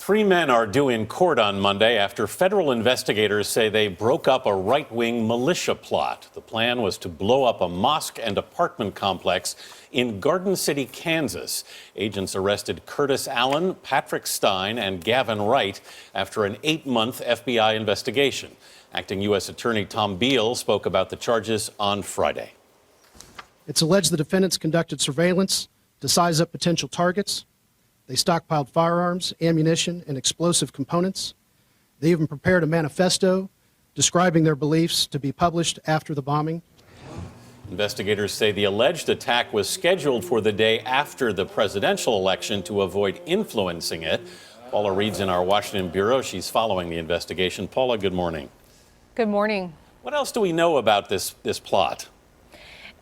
Three men are due in court on Monday after federal investigators say they broke up a right-wing militia plot. The plan was to blow up a mosque and apartment complex in Garden City, Kansas. Agents arrested Curtis Allen, Patrick Stein, and Gavin Wright after an 8-month FBI investigation. Acting U.S. Attorney Tom Beale spoke about the charges on Friday. It's alleged the defendants conducted surveillance to size up potential targets. They stockpiled firearms, ammunition, and explosive components. They even prepared a manifesto describing their beliefs to be published after the bombing. Investigators say the alleged attack was scheduled for the day after the presidential election to avoid influencing it. Paula Reid's in our Washington bureau. She's following the investigation. Paula, good morning. Good morning. What else do we know about this plot?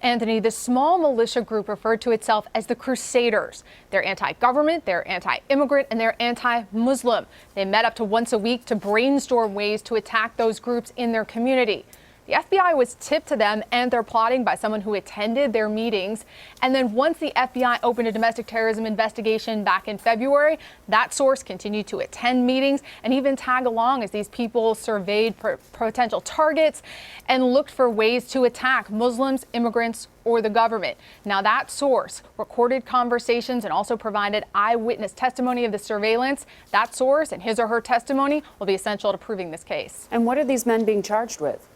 Anthony, the small militia group referred to itself as the Crusaders. They're anti-government, they're anti-immigrant, and they're anti-Muslim. They met up to once a week to brainstorm ways to attack those groups in their community. The FBI was tipped to them and their plotting by someone who attended their meetings. And then once the FBI opened a domestic terrorism investigation back in February, that source continued to attend meetings and even tag along as these people surveyed potential targets and looked for ways to attack Muslims, immigrants, or the government. Now, that source recorded conversations and also provided eyewitness testimony of the surveillance. That source and his or her testimony will be essential to proving this case. And what are these men being charged with?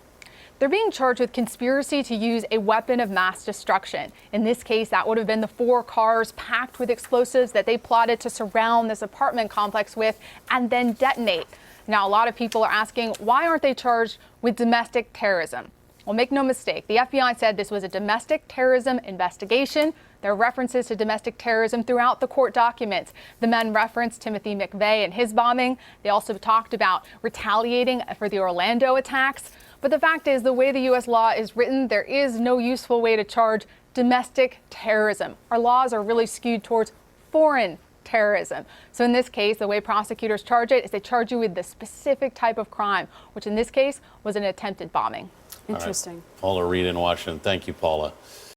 They're being charged with conspiracy to use a weapon of mass destruction. In this case, that would have been the 4 cars packed with explosives that they plotted to surround this apartment complex with and then detonate. Now, a lot of people are asking, why aren't they charged with domestic terrorism? Well, make no mistake, the FBI said this was a domestic terrorism investigation. There are references to domestic terrorism throughout the court documents. The men referenced Timothy McVeigh and his bombing. They also talked about retaliating for the Orlando attacks. But the fact is, the way the U.S. law is written, there is no useful way to charge domestic terrorism. Our laws are really skewed towards foreign terrorism. So in this case, the way prosecutors charge it is they charge you with the specific type of crime, which in this case was an attempted bombing. Interesting. Right. Paula Reid in Washington. Thank you, Paula.